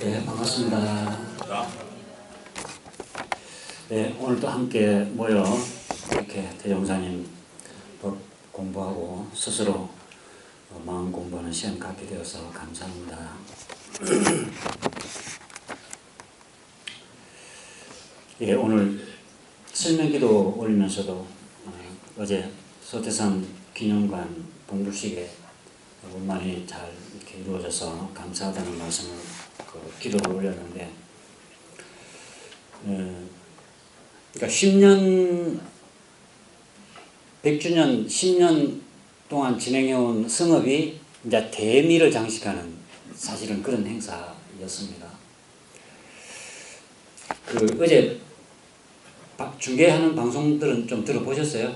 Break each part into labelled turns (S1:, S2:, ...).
S1: 네, 반갑습니다. 네, 오늘도 함께 모여 이렇게 대종사님 법 공부하고 스스로 마음 공부하는 시간 갖게 되어서 감사합니다. 예, 오늘 설명기도 올리면서도 어제 소태산 기념관 봉불식에 원만히 잘 이렇게 이루어져서 감사하다는 말씀을 기도를 올렸는데, 그러니까 10년, 100주년, 10년 동안 진행해온 성업이 이제 대미를 장식하는 사실은 그런 행사였습니다. 어제 중계하는 방송들은 좀 들어보셨어요?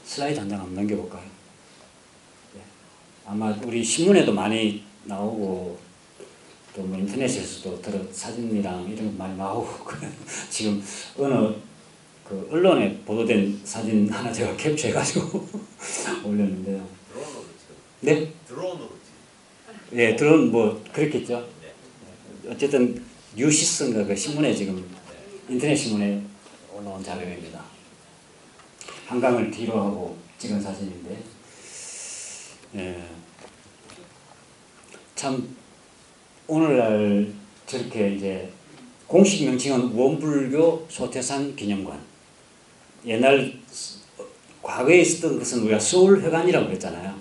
S1: 슬라이드 한 장 한번 넘겨볼까요? 네. 아마 우리 신문에도 많이 나오고 또 뭐 인터넷에서도 사진이랑 이런 거 많이 나오고 지금 어느 언론에 보도된 사진 하나 제가 캡처해가지고 올렸는데요.
S2: 드론으로
S1: 네?
S2: 드론으로
S1: 예, 드론 뭐 그렇겠죠. 어쨌든 뉴시스인가 그 신문에 지금 인터넷 신문에 올라온 자료입니다. 한강을 뒤로 하고 찍은 사진인데, 참 오늘날 저렇게 이제 공식 명칭은 원불교 소태산 기념관. 옛날 과거에 있었던 것은 우리가 서울회관이라고 그랬잖아요.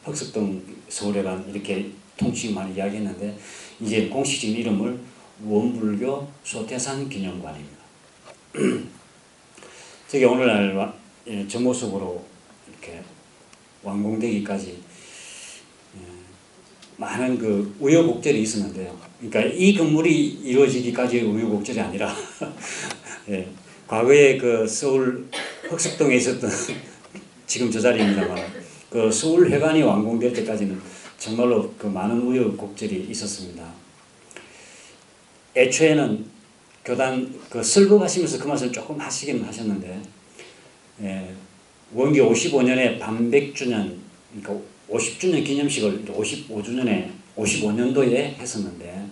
S1: 흑석동 서울회관 이렇게 통칭만 이야기했는데 이제 공식적인 이름을 원불교 소태산 기념관입니다. 저게 오늘날 저 모습으로 이렇게 완공되기까지 많은 우여곡절이 있었는데요. 그러니까 이 건물이 이루어지기까지의 우여곡절이 아니라 과거에 서울 흑석동에 있었던 지금 저 자리입니다만 서울회관이 완공될 때까지는 정말로 많은 우여곡절이 있었습니다. 애초에는 교단 설법하시면서 그 말씀을 조금 하시긴 하셨는데, 원기 55년에 반백주년, 그러니까 50주년 기념식을 55년도에 했었는데,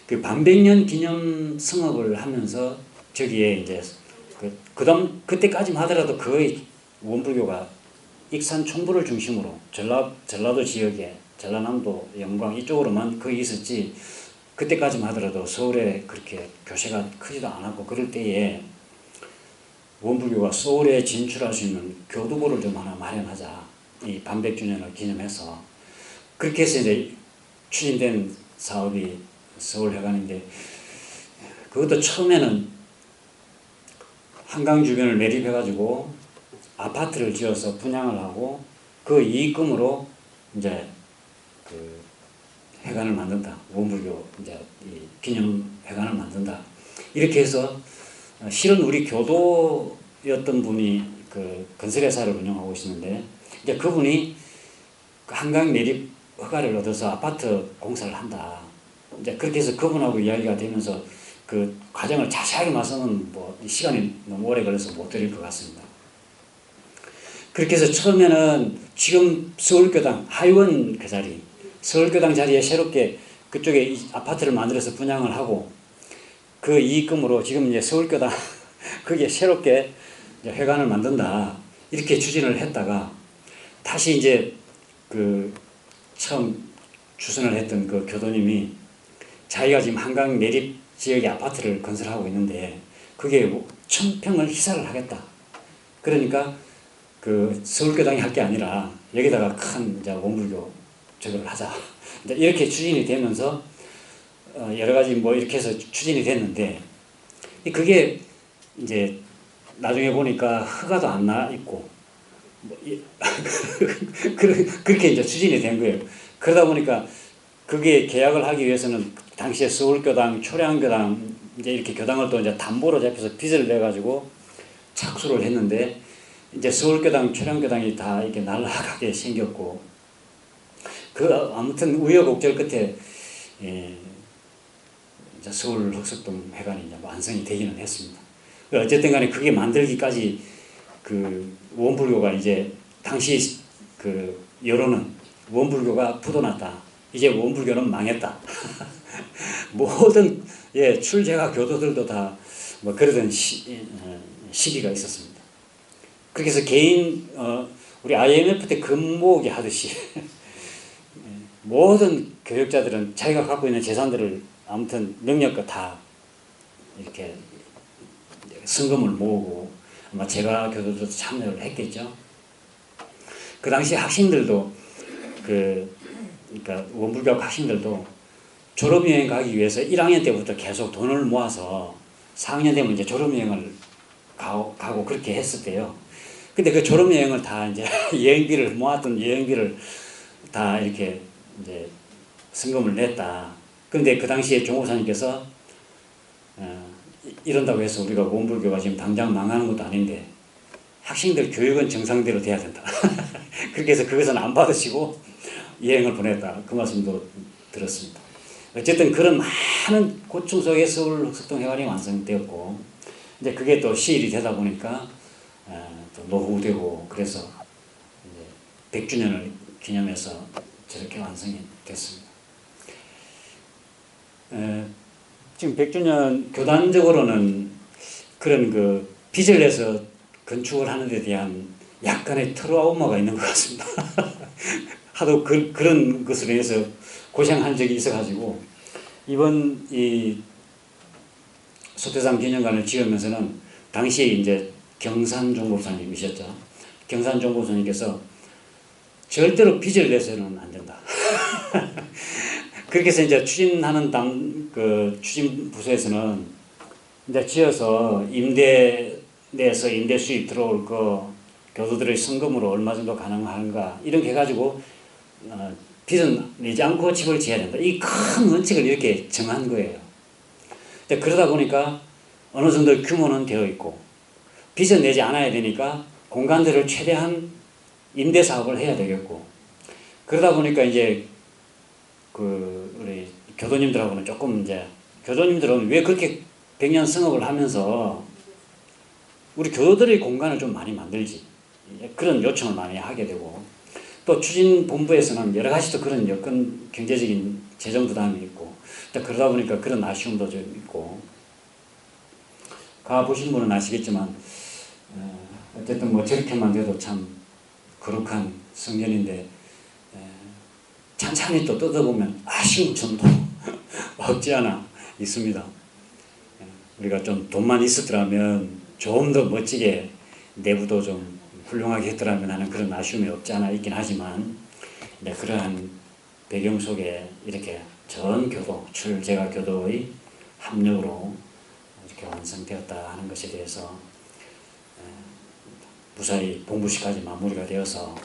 S1: 그 반백년 기념 성업을 하면서 저기에 이제 그때까지만 하더라도 거의 원불교가 익산 총부를 중심으로 전라도 지역에 전라남도 영광 이쪽으로만 거의 있었지, 그때까지만 하더라도 서울에 그렇게 교세가 크지도 않았고, 그럴 때에 원불교가 서울에 진출할 수 있는 교두보를 좀 하나 마련하자, 이 반백주년을 기념해서. 그렇게 해서 이제 추진된 사업이 서울회관인데, 그것도 처음에는 한강 주변을 매립해가지고 아파트를 지어서 분양을 하고 그 이익금으로 이제 회관을 만든다. 원불교 이제 이 기념회관을 만든다. 이렇게 해서 실은 우리 교도였던 분이 건설회사를 운영하고 있었는데, 이제 그분이 한강 매립 허가를 얻어서 아파트 공사를 한다. 이제 그렇게 해서 그분하고 이야기가 되면서 그 과정을 자세하게 말씀은 시간이 너무 오래 걸려서 못 드릴 것 같습니다. 그렇게 해서 처음에는 지금 서울교당 하의원 그 자리, 서울교당 자리에 새롭게 그쪽에 이 아파트를 만들어서 분양을 하고 그 이익금으로 지금 이제 서울교당 거기에 새롭게 이제 회관을 만든다. 이렇게 추진을 했다가 다시 이제 처음 추선을 했던 그 교도님이 자기가 지금 한강 매립 지역에 아파트를 건설하고 있는데 그게 1000평을 희사를 하겠다. 그러니까 서울교당이 할 게 아니라 여기다가 큰 이제 원불교 저걸 하자. 이렇게 추진이 되면서 여러 가지 이렇게 해서 추진이 됐는데, 그게 이제 나중에 보니까 허가도 안 나 있고 그렇게 이제 추진이 된 거예요. 그러다 보니까 그게 계약을 하기 위해서는 당시에 서울교당, 초량교당 이제 이렇게 교당을 또 이제 담보로 잡혀서 빚을 내 가지고 착수를 했는데, 이제 서울교당, 초량교당이 다 이렇게 날아가게 생겼고, 아무튼 우여곡절 끝에 이제 서울 흑석동 회관이 이제 완성이 되기는 했습니다. 어쨌든 간에 그게 만들기까지 원불교가 이제 당시 여론은 원불교가 부도났다. 이제 원불교는 망했다. 모든 출제가 교도들도 다 뭐 그러던 시기가 있었습니다. 그렇게 해서 개인 우리 IMF 때 금모으기 하듯이 모든 교역자들은 자기가 갖고 있는 재산들을 아무튼 능력껏 다 이렇게 성금을 모으고 아마 제가 교도들도 참여를 했겠죠. 그 당시 학생들도 그러니까 원불교 학생들도 졸업여행 가기 위해서 1학년 때부터 계속 돈을 모아서 4학년 되면 이제 졸업여행을 가고 그렇게 했었대요. 근데 그 졸업여행을 다 이제 여행비를 모았던 여행비를 다 이렇게 이제 성금을 냈다. 그런데 그 당시에 종호사님께서 이런다고 해서 우리가 원불교가 지금 당장 망하는 것도 아닌데 학생들 교육은 정상대로 돼야 된다. 그렇게 해서 그것은 안 받으시고 여행을 보냈다. 그 말씀도 들었습니다. 어쨌든 그런 많은 고충 속에 서울 흑석동회관이 완성되었고 이제 그게 또 시일이 되다 보니까 또 노후되고 그래서 이제 100주년을 기념해서 저렇게 완성이 됐습니다. 지금 100주년 교단적으로는 그런 그 빚을 내서 건축을 하는 데 대한 약간의 트라우마가 있는 것 같습니다. 하도 그런 것으로 인해서 고생한 적이 있어가지고 이번 이 소태산 기념관을 지으면서는 당시에 이제 경산종 목사님이셨죠. 경산종 목사님께서 절대로 빚을 내서는 안 된다. 그렇게 해서 이제 추진하는 추진 부서에서는 이제 지어서 임대 내서 임대 수입 들어올 거 교도들의 성금으로 얼마 정도 가능한가 이렇게 해가지고 빚은 내지 않고 집을 지어야 된다. 이 큰 원칙을 이렇게 정한 거예요. 그러다 보니까 어느 정도 규모는 되어 있고 빚은 내지 않아야 되니까 공간들을 최대한 임대 사업을 해야 되겠고 그러다 보니까 이제 우리 교도님들하고는 조금 이제 교도님들은 왜 그렇게 100년 성업을 하면서 우리 교도들의 공간을 좀 많이 만들지 그런 요청을 많이 하게 되고 또 추진본부에서는 여러 가지 또 그런 여건 경제적인 재정 부담이 있고 그러다 보니까 그런 아쉬움도 좀 있고 가보신 분은 아시겠지만 어쨌든 뭐 저렇게만 돼도 참 거룩한 성전인데 찬찬히 또 뜯어보면 아쉬운 점도 없지 않아 있습니다. 우리가 좀 돈만 있었더라면 좀 더 멋지게 내부도 좀 훌륭하게 했더라면 하는 그런 아쉬움이 없지 않아 있긴 하지만 그러한 배경 속에 이렇게 전 교도, 출제가 교도의 합력으로 이렇게 완성되었다 하는 것에 대해서 무사히 봉부식까지 마무리가 되어서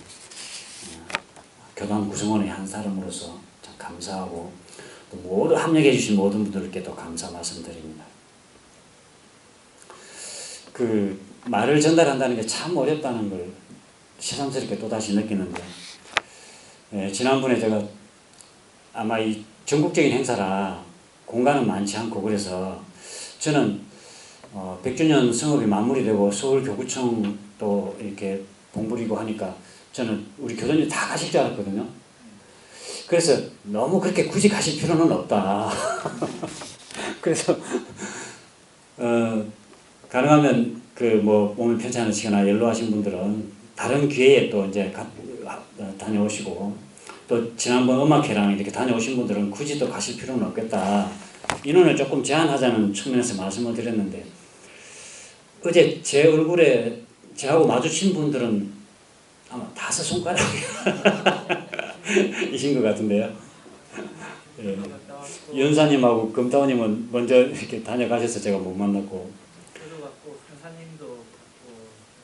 S1: 교단 구성원의 한 사람으로서 참 감사하고 또 모두 합력해 주신 모든 분들께도 감사 말씀드립니다. 그 말을 전달한다는 게 참 어렵다는 걸 새삼스럽게 또다시 느끼는데 지난번에 제가 아마 이 전국적인 행사라 공간은 많지 않고 그래서 저는 100주년 성업이 마무리되고 서울교구청 또 이렇게 봉부리고 하니까 저는 우리 교도님 다 가실 줄 알았거든요. 그래서 너무 그렇게 굳이 가실 필요는 없다. 그래서 가능하면 몸을 편치 않으시거나 연로하신 분들은 다른 기회에 또 이제 다녀오시고 또 지난번 음악회랑 이렇게 다녀오신 분들은 굳이 또 가실 필요는 없겠다. 인원을 조금 제한하자는 측면에서 말씀을 드렸는데 어제 제 얼굴에 저하고 마주친 분들은 아마 5손가락이신 것 같은데요. 예. 연사님하고 금타오님은 먼저 이렇게 다녀가셔서 제가 못 만났고.
S2: 저도 갔고 현사님도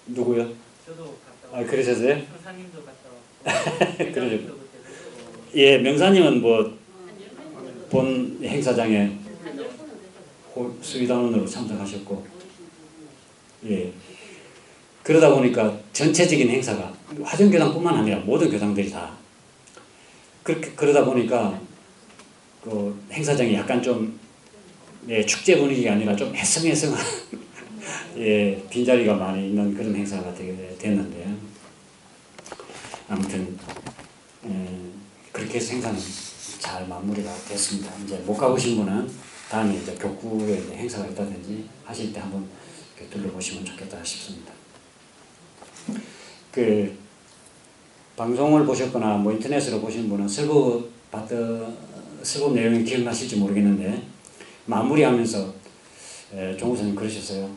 S1: 누구요?
S2: 저도 갔다 왔고.
S1: 그러셨어요?
S2: 현사님도 갔다 왔고.
S1: 그러죠. 예, 명사님은 본 행사장에 수의단원으로 참석하셨고, 예. 그러다 보니까 전체적인 행사가 화정교당뿐만 아니라 모든 교당들이 다 그러다 보니까 그 행사장이 약간 좀 축제 분위기가 아니라 좀 해성해성한 빈자리가 많이 있는 그런 행사가 되게 됐는데 아무튼 그렇게 해서 행사는 잘 마무리가 됐습니다. 이제 못 가보신 분은 다음에 이제 격구에 이제 행사가 있다든지 하실 때 한번 이렇게 둘러보시면 좋겠다 싶습니다. 그 방송을 보셨거나 뭐 인터넷으로 보신 분은 설법 내용이 기억나실지 모르겠는데 마무리하면서 종 선생님 그러셨어요.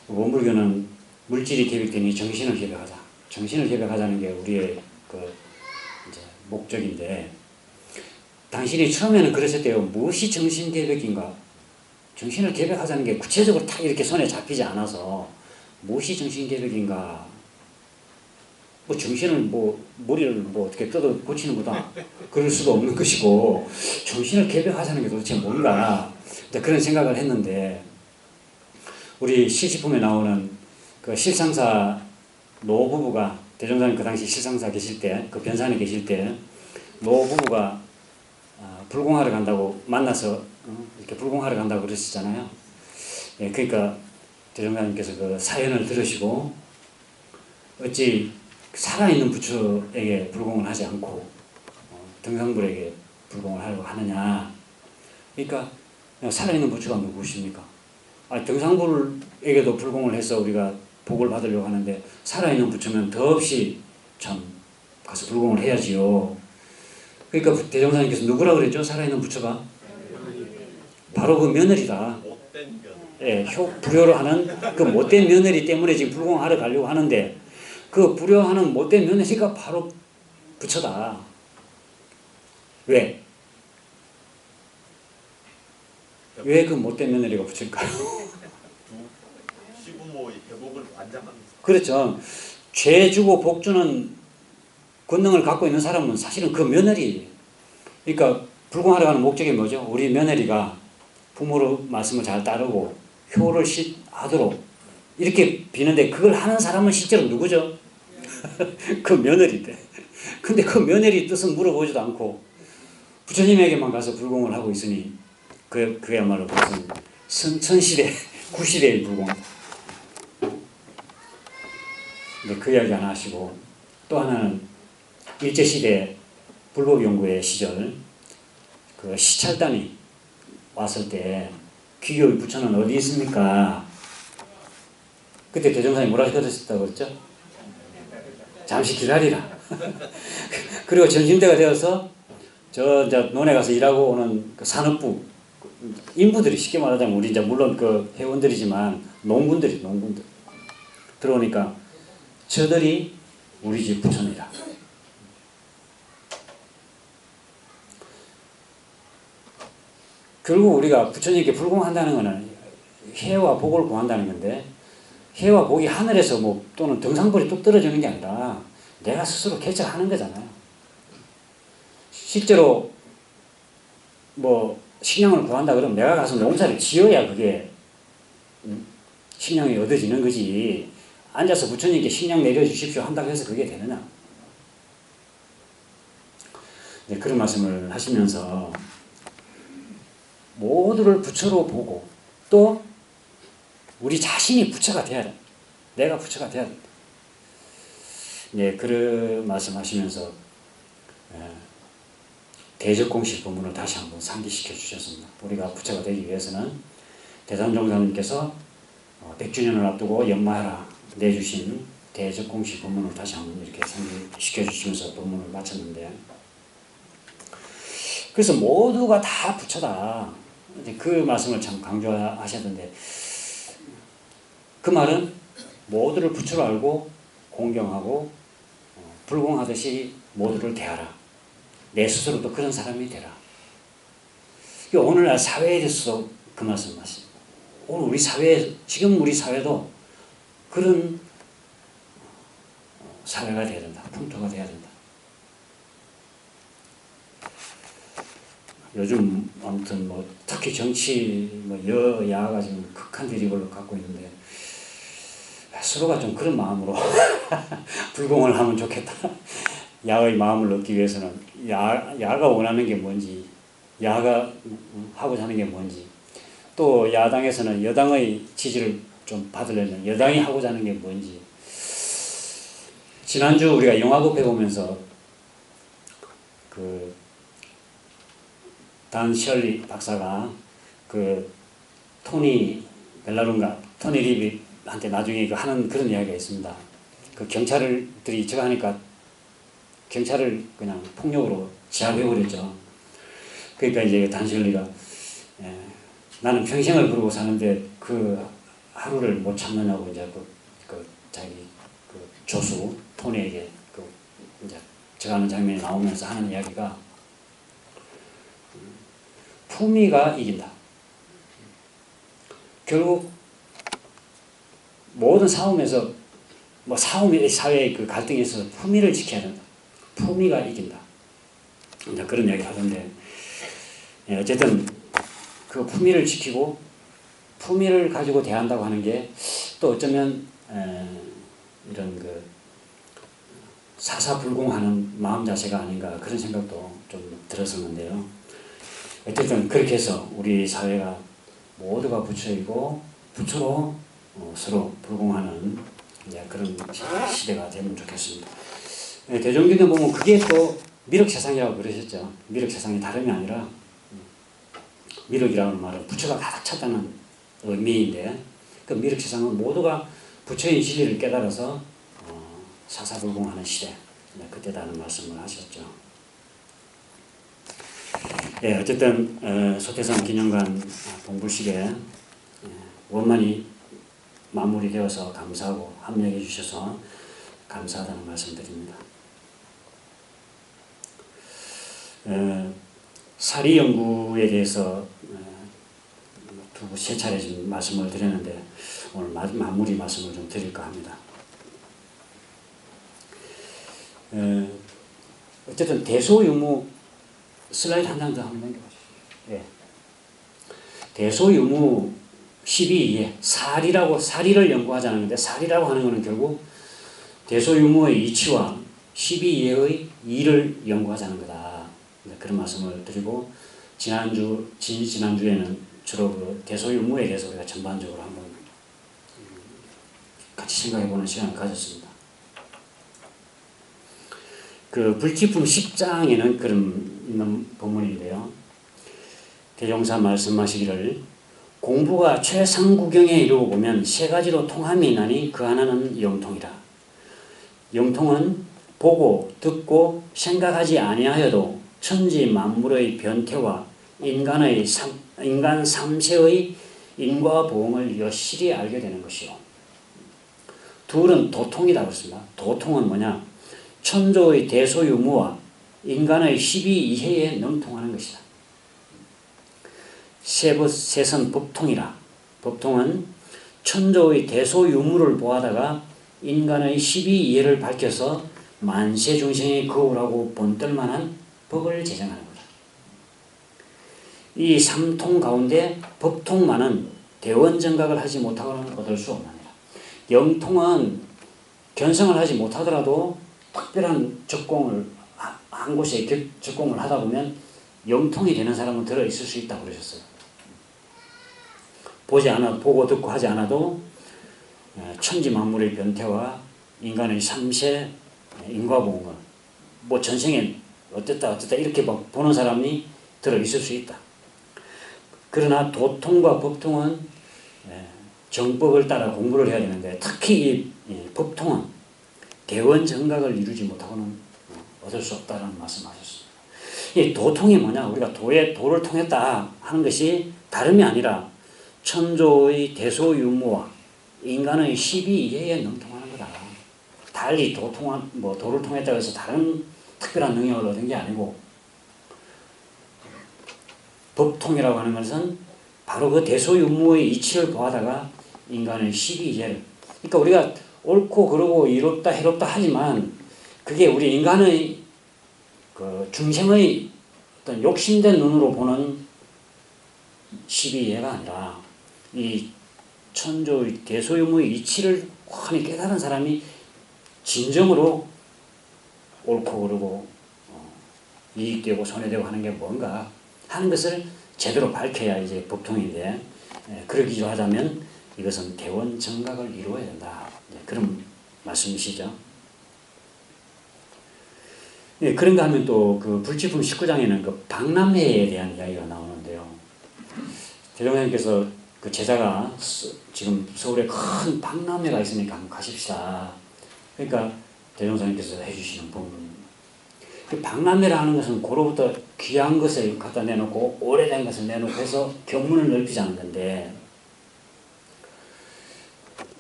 S1: 원불교는 물질이 계획되니 정신을 계획하자. 정신을 계획하자는 게 우리의 그 이제 목적인데 당신이 처음에는 그러셨대요. 무엇이 정신 계획인가? 정신을 계획하자는 게 구체적으로 딱 이렇게 손에 잡히지 않아서 무엇이 정신 계획인가? 뭐 정신을 뭐 머리를 뭐 어떻게 뜯어 고치는 거다 그럴 수도 없는 것이고 정신을 계획하자는 게 도대체 뭔가 그런 생각을 했는데 우리 실시품에 나오는 그 실상사 노 부부가 대종사님 그 당시 실상사 계실 때 그 변산에 계실 때 노 부부가 불공하러 간다고 만나서 이렇게 불공하러 간다고 그러시잖아요. 예, 그러니까 대종사님께서 그 사연을 들으시고 어찌 살아있는 부처에게 불공을 하지 않고 등상불에게 불공을 하려고 하느냐. 그러니까 살아있는 부처가 누구십니까? 등상불에게도 불공을 해서 우리가 복을 받으려고 하는데 살아있는 부처면 더없이 참 가서 불공을 해야지요. 그러니까 대종사님께서 누구라 그랬죠? 살아있는 부처가? 바로 그 며느리다. 예, 불효를 하는 그 못된 며느리 때문에 지금 불공하러 가려고 하는데 그 불효하는 못된 며느리가 바로 부처다. 왜? 왜 그 못된 며느리가 부처일까요?
S3: 시부모의 대복을 완장합니다.
S1: 그렇죠. 죄 주고 복 주는 권능을 갖고 있는 사람은 사실은 그 며느리. 그러니까 불공하러 가는 목적이 뭐죠? 우리 며느리가 부모의 말씀을 잘 따르고 효를 하도록 이렇게 비는데 그걸 하는 사람은 실제로 누구죠? 그 며느리인데. 근데 그 며느리 뜻은 물어보지도 않고 부처님에게만 가서 불공을 하고 있으니 그야말로 무슨 천시대, 구시대의 불공. 근데 그 이야기 하나 하시고 또 하나는 일제시대 불법연구회 시절 그 시찰단이 왔을 때 귀교의 부처는 어디 있습니까? 그때 대종사님 뭐라 그러셨다고 그랬죠? 잠시 기다리라. 그리고 점심때가 되어서 저 이제 논에 가서 일하고 오는 그 산업부 인부들이 쉽게 말하자면 우리 이제 물론 그 회원들이지만 농군들 들어오니까 저들이 우리 집 부처님이라. 결국 우리가 부처님께 불공한다는 것은 해와 복을 구한다는 건데 해와 복이 하늘에서 뭐 또는 등상불이 뚝 떨어지는 게 아니라 내가 스스로 개척하는 거잖아요. 실제로 뭐 식량을 구한다 그러면 내가 가서 농사를 지어야 그게 식량이 얻어지는 거지. 앉아서 부처님께 식량 내려주십시오 한다고 해서 그게 되느냐. 네, 그런 말씀을 하시면서 모두를 부처로 보고 또 우리 자신이 부처가 돼야 돼. 내가 부처가 돼야 된다. 네, 그런 말씀하시면서 대적공식 본문을 다시 한번 상기시켜 주셨습니다. 우리가 부처가 되기 위해서는 대산종사님께서 100주년을 앞두고 연마하라 내주신 대적공식 본문을 다시 한번 이렇게 상기시켜 주시면서 본문을 마쳤는데 그래서 모두가 다 부처다. 그 말씀을 참 강조하셨는데 그 말은 모두를 부처로 알고 공경하고 불공하듯이 모두를 대하라. 내 스스로도 그런 사람이 되라. 오늘날 사회에 대해서 그 말씀하십니다. 오늘 우리 사회, 지금 우리 사회도 그런 사회가 되어야 된다. 풍토가 되어야 된다. 요즘 아무튼 뭐 특히 정치 뭐 여야가 지금 극한 대립을 갖고 있는데 서로가 좀 그런 마음으로 불공을 하면 좋겠다. 야의 마음을 얻기 위해서는 야가 원하는 게 뭔지, 야가 하고자 하는 게 뭔지, 또 야당에서는 여당의 지지를 좀 받으려면 여당이 하고자 하는 게 뭔지. 지난주 우리가 영화법회 보면서 그 단 셜리 박사가 그 토니 립한테 나중에 그 하는 그런 이야기가 있습니다. 그 경찰들이 저거 하니까 경찰을 그냥 폭력으로 제압해버렸죠. 그러니까 이제 단 셜리가 나는 평생을 그러고 사는데 그 하루를 못 참느냐고 이제 그 자기 그 조수 토니에게 그 이제 저거 하는 장면이 나오면서 하는 이야기가 품위가 이긴다. 결국 모든 싸움에서 뭐 싸움의 사회의 그 갈등에서 품위를 지켜야 된다. 품위가 이긴다. 이제 그런 이야기 하던데 어쨌든 그 품위를 지키고 품위를 가지고 대한다고 하는 게 또 어쩌면 이런 그 사사불공하는 마음 자세가 아닌가 그런 생각도 좀 들었었는데요. 어쨌든 그렇게 해서 우리 사회가 모두가 부처이고 부처로 서로 불공하는 그런 시대가 되면 좋겠습니다. 대종교도 보면 그게 또 미륵세상이라고 그러셨죠. 미륵세상이 다름이 아니라 미륵이라는 말은 부처가 가득 찼다는 의미인데 그 미륵세상은 모두가 부처의 진리를 깨달아서 사사불공하는 시대 그때다는 말씀을 하셨죠. 어쨌든 소태산 기념관 봉불식에 원만히 마무리되어서 감사하고 합력해 주셔서 감사하다는 말씀드립니다. 사리 연구에 대해서 세 차례 좀 말씀을 드렸는데 오늘 마무리 말씀을 좀 드릴까 합니다. 어쨌든 대소유무 슬라이드 한 장 더 한번 넘겨보시죠. 대소유무 12에 사리를 연구하자는데 사리라고 하는 것은 결국 대소유무의 이치와 12예의 이를 연구하자는 거다. 그런 말씀을 드리고 지난주에는 주로 그 대소유무에 대해서 우리가 전반적으로 한번 같이 생각해보는 시간을 가졌습니다. 그 불기품 10장에는 그런 있는 본문인데요. 대종사 말씀하시기를 공부가 최상구경에 이르고 보면 세 가지로 통함이 있나니 그 하나는 영통이라. 영통은 보고 듣고 생각하지 아니하여도 천지 만물의 변태와 인간 삼세의 인과 보응을 여실히 알게 되는 것이요. 둘은 도통이다 그랬습니다. 도통은 뭐냐? 천조의 대소유무와 인간의 12이해에 능통하는 것이다. 셋은 법통이라. 법통은 천조의 대소유무를 보하다가 인간의 12이해를 밝혀서 만세중생의 거울하고 본뜰만한 법을 제정하는 거다. 이 삼통 가운데 법통만은 대원정각을 하지 못하고는 얻을 수 없느니라. 영통은 견성을 하지 못하더라도 특별한 적공을 한 곳에 적공을 하다 보면 영통이 되는 사람은 들어있을 수 있다고 그러셨어요. 보고 듣고 하지 않아도 천지 만물의 변태와 인간의 삼세 인과보응을 뭐 전생에 어땠다 이렇게 보는 사람이 들어있을 수 있다. 그러나 도통과 법통은 정법을 따라 공부를 해야 되는데 특히 이 법통은 대원정각을 이루지 못하고는 얻을 수 없다는 말씀하셨습니다. 이 도통이 뭐냐? 우리가 도를 통했다 하는 것이 다름이 아니라 천조의 대소유무와 인간의 12이해에 능통하는 거다. 달리 도를 통했다고 해서 다른 특별한 능력을 얻은 게 아니고 법통이라고 하는 것은 바로 그 대소유무의 이치를 보하다가 인간의 12이해를 그러니까 우리가 옳고 그르고 이롭다 해롭다 하지만 그게 우리 인간의 그 중생의 어떤 욕심된 눈으로 보는 12이해가 아니라 이 천조의 대소유무의 이치를 환히 깨달은 사람이 진정으로 옳고 그르고 이익되고 손해되고 하는 게 뭔가 하는 것을 제대로 밝혀야 이제 법통인데 그러기 하자면 이것은 대원정각을 이루어야 된다. 그런 말씀이시죠. 예, 그런가 하면 또 그 불치품 19장에는 그 박람회에 대한 이야기가 나오는데요. 대종사님께서 그 제자가 지금 서울에 큰 박람회가 있으니까 한번 가십시다. 그러니까 대종사님께서 해주시는 법문. 그 박람회라 하는 것은 고로부터 귀한 것을 갖다 내놓고 오래된 것을 내놓고 해서 견문을 넓히자는 건데,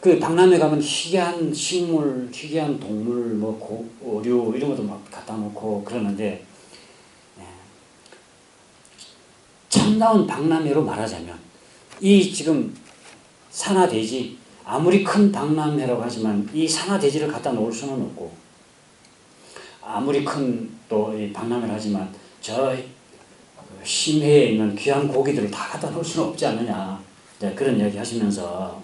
S1: 그 박람회 가면 희귀한 식물, 희귀한 동물, 뭐 어류 이런 것도 막 갖다 놓고 그러는데, 참다운 박람회로 말하자면 이 지금 산화돼지, 아무리 큰 박람회라고 하지만 이 산화돼지를 갖다 놓을 수는 없고, 아무리 큰 또 이 박람회를 하지만 저 심해에 있는 귀한 고기들을 다 갖다 놓을 수는 없지 않느냐, 그런 이야기 하시면서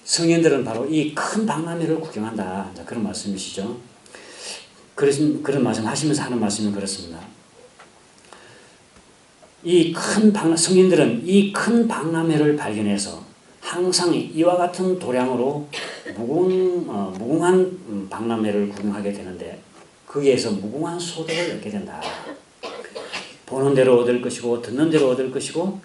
S1: 성인들은 바로 이 큰 박람회를 구경한다, 그런 말씀이시죠. 그런 말씀 하시면서 하는 말씀이 그렇습니다. 성인들은 이 큰 박람회를 발견해서 항상 이와 같은 도량으로 무궁한 박람회를 구경하게 되는데, 거기에서 무궁한 소득을 얻게 된다. 보는 대로 얻을 것이고 듣는 대로 얻을 것이고,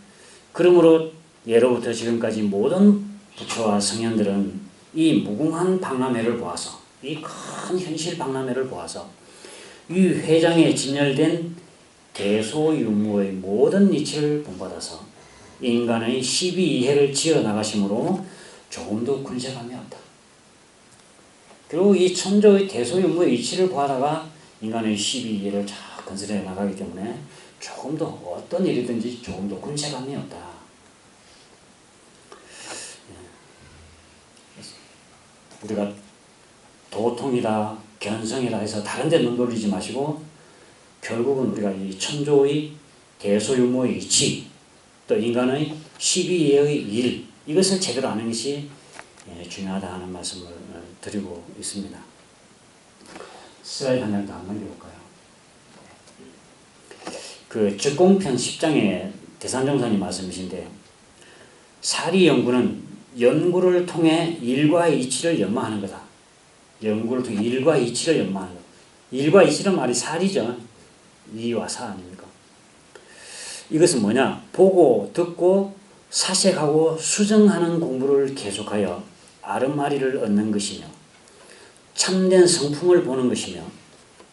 S1: 그러므로 예로부터 지금까지 모든 부처와 성현들은 이 무궁한 박람회를 보아서, 이 큰 현실 박람회를 보아서 이 회장에 진열된 대소유무의 모든 이치를 본받아서 인간의 12이해를 지어나가심으로 조금도 군색함이 없다. 그리고 이 천조의 대소유무의 이치를 보아다가 인간의 12이해를 쫙 건설해 나가기 때문에 조금도 어떤 일이든지 조금도 군색함이 없다. 우리가 도통이다, 견성이다 해서 다른 데 눈 돌리지 마시고 결국은 우리가 이 천조의 대소유무의 이치, 또 인간의 12예의 일, 이것을 제대로 아는 것이 중요하다 하는 말씀을 드리고 있습니다. 슬라이드 한 장 더 한번 넘겨볼까요? 그 즉공편 10장에 대산정선이 말씀이신데, 사리연구는 연구를 통해 일과 이치를 연마하는 거다. 연구를 통해 일과 이치를 연마하는 거다. 일과 이치는 말이 사리죠. 이와 사 아닙니까? 이것은 뭐냐? 보고 듣고 사색하고 수정하는 공부를 계속하여 아름아리를 얻는 것이며, 참된 성품을 보는 것이며,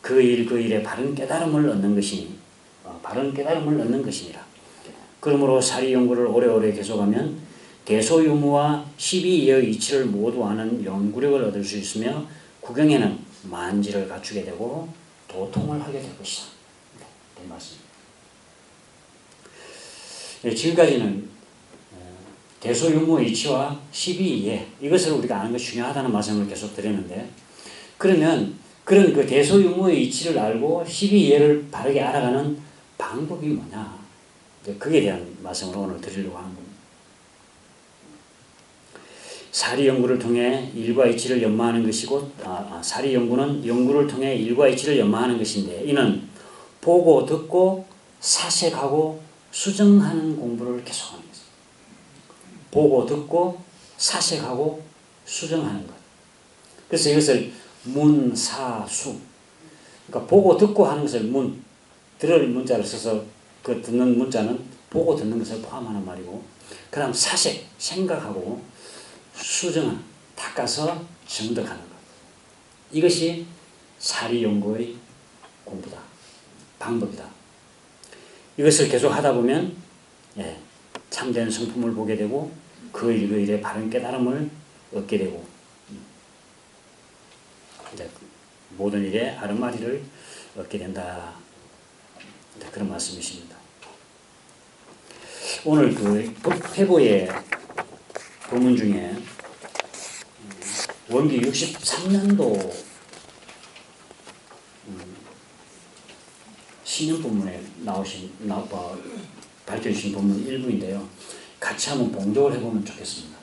S1: 그 일 그 일에 바른 깨달음을 얻는 것이니, 바른 깨달음을 얻는 것이니라. 그러므로 사리 연구를 오래오래 계속하면 대소유무와 12의 이치를 모두 아는 연구력을 얻을 수 있으며, 구경에는 만지를 갖추게 되고 도통을 하게 될 것이다. 네, 말씀입니다. 네, 지금까지는 대소유무 이치와 12이해, 이것을 우리가 아는 것이 중요하다는 말씀을 계속 드렸는데, 그러면 그런 그 대소유무의 이치를 알고 12이해를 바르게 알아가는 방법이 뭐냐, 그에 대한 말씀을 오늘 드리려고 하는 겁니다. 사리 연구를 통해 일과 이치를 연마하는 것이고, 사리 연구는 연구를 통해 일과 이치를 연마하는 것인데, 이는 보고 듣고 사색하고 수정하는 공부를 계속하는 것입니다. 보고 듣고 사색하고 수정하는 것. 그래서 이것을 문사수, 그러니까 보고 듣고 하는 것을 들을 문자를 써서 그 듣는 문자는 보고 듣는 것을 포함하는 말이고, 그 다음 사색, 생각하고 수정하는, 닦아서 정득하는 것. 이것이 사리연구의 공부다. 방법이다. 이것을 계속 하다 보면 참된 성품을 보게 되고 그 일 그 일에 바른 깨달음을 얻게 되고 모든 일에 아름아리를 얻게 된다. 그런 말씀이십니다. 오늘 그 법회보의 본문 중에 원기 63년도 신년본문에 밝혀주신 본문 일부인데요. 같이 한번 봉독을 해보면 좋겠습니다.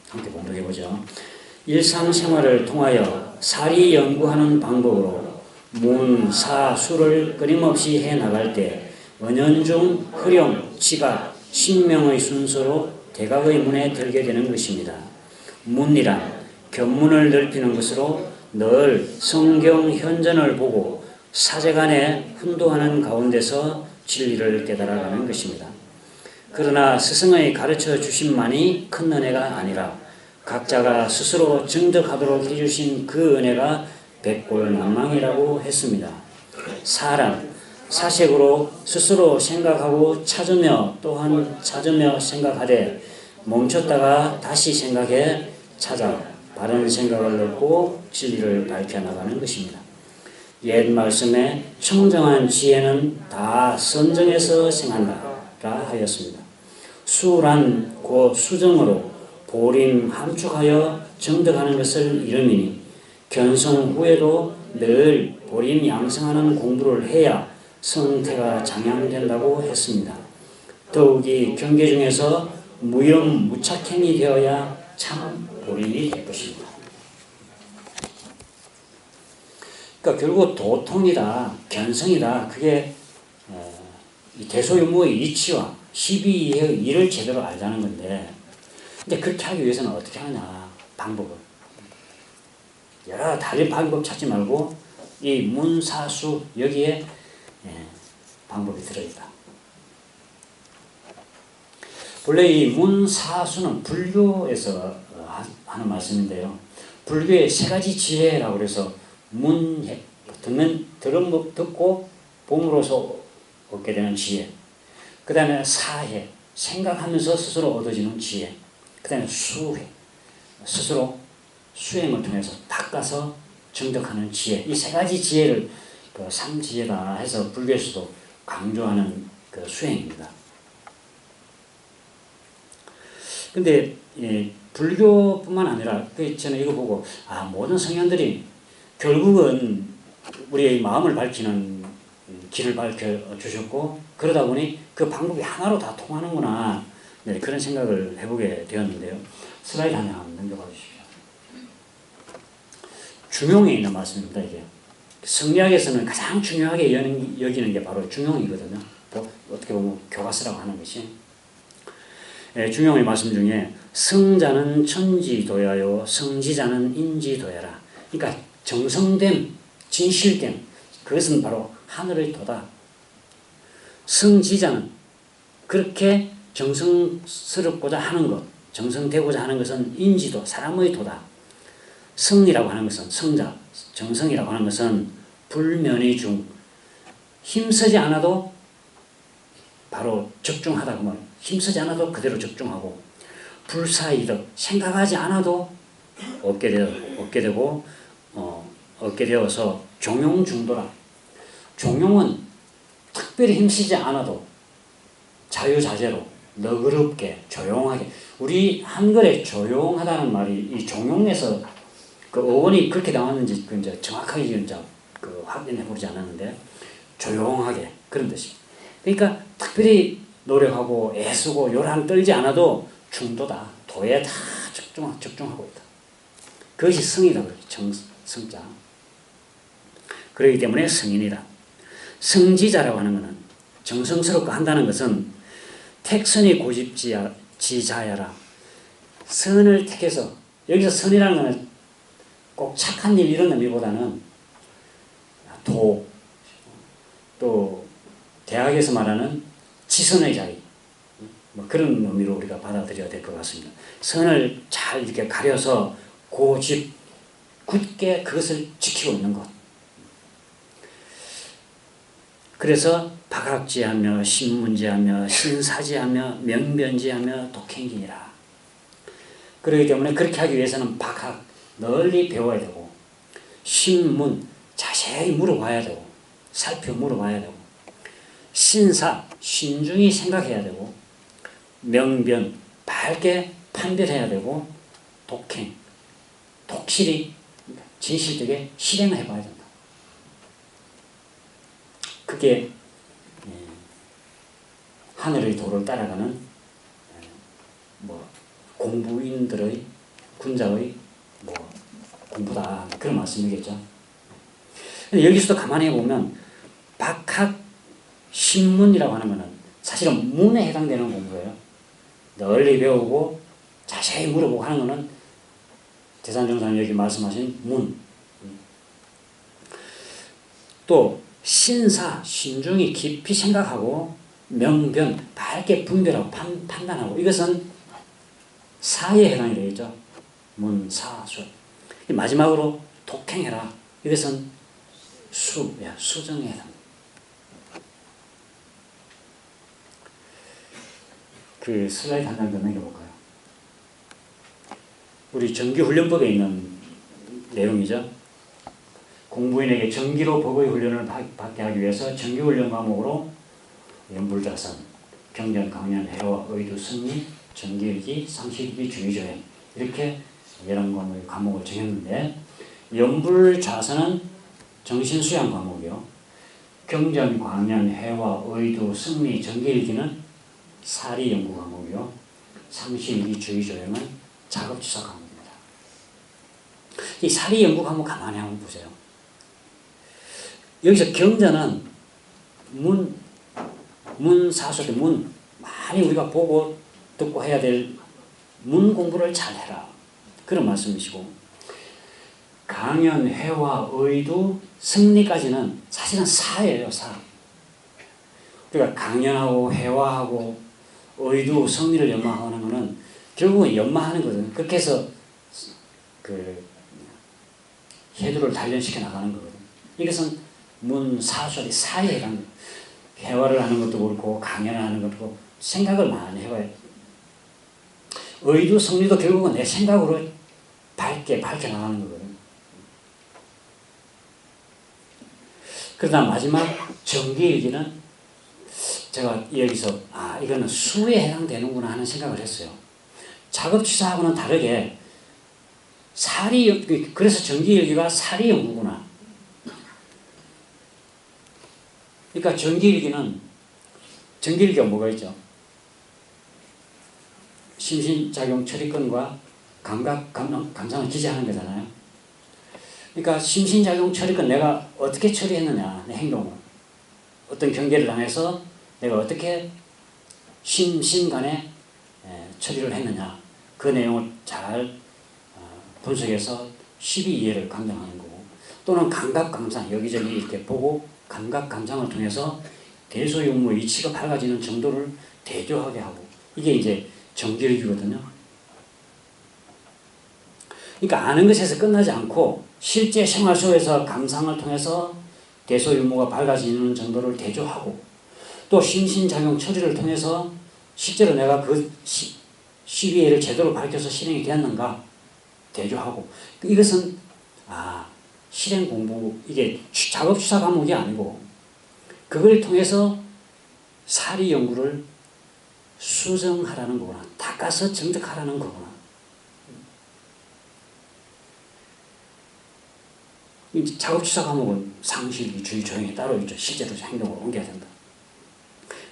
S1: 함께 봉독해보죠. 일상생활을 통하여 사리 연구하는 방법으로 문, 사, 수를 끊임없이 해나갈 때 은연중 흐령, 지각, 신명의 순서로 대각의 문에 들게 되는 것입니다. 문이란 견문을 넓히는 것으로 늘 성경 현전을 보고 사제간에 훈도하는 가운데서 진리를 깨달아가는 것입니다. 그러나 스승의 가르쳐 주심만이 큰 은혜가 아니라 각자가 스스로 증득하도록 해주신 그 은혜가 백골난망이라고 했습니다. 사람, 사색으로 스스로 생각하고 찾으며 또한 찾으며 생각하되 멈췄다가 다시 생각해 찾아 바른 생각을 얻고 진리를 밝혀나가는 것입니다. 옛 말씀에 청정한 지혜는 다 선정에서 생한다라 하였습니다. 수란 고 수정으로 보림 함축하여 정득하는 것을 이름이니 견성 후에도 늘 보림 양성하는 공부를 해야 성태가 장양된다고 했습니다. 더욱이 경계 중에서 무염 무착행이 되어야 참 보림이 될 것입니다. 그러니까 결국 도통이다, 견성이다. 그게 대소유무의 이치와 12의 일을 제대로 알자는 건데, 근데 그렇게 하기 위해서는 어떻게 하냐, 방법을. 여러 다른 방법 찾지 말고 이 문사수 여기에 방법이 들어있다. 원래 이 문사수는 불교에서 하는 말씀인데요. 불교의 세 가지 지혜라고 해서 문해, 듣고 봄으로서 얻게 되는 지혜. 그 다음에 사해, 생각하면서 스스로 얻어지는 지혜. 그 다음에 수해, 스스로 수행을 통해서 닦아서 정득하는 지혜. 이 세 가지 지혜를 그 삼지혜다 해서 불교에서도 강조하는 그 수행입니다. 근데 불교뿐만 아니라 저는 이거 보고 모든 성현들이 결국은 우리의 마음을 밝히는 길을 밝혀주셨고 그러다 보니 그 방법이 하나로 다 통하는구나, 그런 생각을 해보게 되었는데요. 슬라이드 하나 넘겨봐 주십시오. 중용에 있는 말씀입니다. 이게 성리학에서는 가장 중요하게 여기는 게 바로 중용이거든요. 어떻게 보면 교과서라고 하는 것이. 중용의 말씀 중에 성자는 천지도야요 성지자는 인지도야라. 그러니까 정성됨, 진실됨, 그것은 바로 하늘의 도다. 성지자는 그렇게 정성스럽고자 하는 것, 정성되고자 하는 것은 인지도, 사람의 도다. 성이라고 하는 것은 성자, 정성이라고 하는 것은 불면의 중, 힘쓰지 않아도 바로 적중하다 그러면 힘쓰지 않아도 그대로 적중하고, 불사이득, 생각하지 않아도 얻게 되어서 종용중도라. 종용은 특별히 힘쓰지 않아도 자유자재로 너그럽게 조용하게. 우리 한글에 조용하다는 말이 이 종용에서 그 어원이 그렇게 나왔는지 이제 정확하게 이제 그 확인해 보지 않았는데, 조용하게 그런 뜻입니다. 그러니까 특별히 노력하고 애쓰고 요란 떨지 않아도 중도다. 도에 다 적중하고 있다. 그것이 성이다. 성자. 그렇기 때문에 성인이다. 성지자라고 하는 것은, 정성스럽고 한다는 것은 택선이 고집지자야라. 선을 택해서, 여기서 선이라는 것은 꼭 착한 일 이런 의미보다는 또 대학에서 말하는 지선의 자리, 뭐 그런 의미로 우리가 받아들여야 될 것 같습니다. 선을 잘 이렇게 가려서 고집, 굳게 그것을 지키고 있는 것. 그래서 박학지하며 신문지하며 신사지하며 명변지하며 독행기니라. 그렇기 때문에 그렇게 하기 위해서는 박학, 널리 배워야 되고, 신문, 자세히 물어봐야 되고, 살펴 물어봐야 되고, 신사, 신중히 생각해야 되고, 명변, 밝게 판별해야 되고, 독행, 독실히 진실되게 실행해 봐야 된다. 그게 하늘의 도를 따라가는 공부인들의, 군자의 공부다, 그런 말씀이겠죠. 여기서도 가만히 보면 박학 신문이라고 하는 것은 사실은 문에 해당되는 공부예요. 널리 배우고 자세히 물어보고 하는 것은 대산정사님 여기 말씀하신 문. 또 신사, 신중히 깊이 생각하고 명변, 밝게 분별하고 판단하고 이것은 사에 해당이 되겠죠. 문, 사, 수. 마지막으로 독행해라. 이것은 수정에 해당합니다. 그 슬라이드 한 장 더 넘겨볼까요? 우리 정기훈련법에 있는 내용이죠. 공부인에게 정기로 법의 훈련을 받게 하기 위해서 정기훈련 과목으로 연불자선, 경전, 강연, 해와, 의도, 승리, 정기일기, 상시일기, 주의조행 이렇게 11과목의 과목을 정했는데 연불자선은 정신수양 과목이요. 경전, 강연, 해와, 의도, 승리, 정기일기는 사리 연구 과목이요. 상시일기, 주의조행은 작업지사 과목입니다. 이 사리 연구 과목 가만히 한번 보세요. 여기서 경전은 문사수, 문 많이 우리가 보고 듣고 해야 될 문 공부를 잘해라. 그런 말씀이시고 강연, 회화, 의도, 승리까지는 사실은 사예요. 사. 그러니까 강연하고 회화하고 의도, 승리를 연마하는 것은 결국은 연마하는 거거든요. 그렇게 해서 그 해도를 단련시켜 나가는 거거든요. 이것은 문사수의 사에 해당돼요. 회화를 하는 것도 그렇고 강연을 하는 것도 그렇고 생각을 많이 해봐요. 의도, 승리도 결국은 내 생각으로 밝게 나가는 거거든요. 그러다 마지막 정기일기는 제가 여기서 이거는 수에 해당되는구나 하는 생각을 했어요. 작업치사하고는 다르게 그래서 정기일기가 사리 연구구나. 그러니까 정기일기가 뭐가 있죠? 심신작용 처리권과 감각, 감상을 기재하는 거잖아요. 그러니까 심신작용 처리권 내가 어떻게 처리했느냐, 내 행동을. 어떤 경계를 당해서 내가 어떻게 심신간에 처리를 했느냐. 그 내용을 잘 분석해서 12이해를 강정하는 거고 또는 감각, 감상, 여기저기 이렇게 보고 감각, 감상을 통해서 대소용무 이치가 밝아지는 정도를 대조하게 하고 이게 이제 정기일기거든요. 그러니까 아는 것에서 끝나지 않고 실제 생활 속에서 감상을 통해서 대소용무가 밝아지는 정도를 대조하고 또 심신작용 처리를 통해서 실제로 내가 그 12회를 제대로 밝혀서 실행이 되었는가 대조하고 이것은 실행 공부 이게 작업수사 과목이 아니고 그걸 통해서 사리 연구를 수정하라는 거구나. 닦아서 정득하라는 거구나. 작업수사 과목은 상실기, 주의, 조행이 따로 있죠. 실제로 행동으로 옮겨야 된다.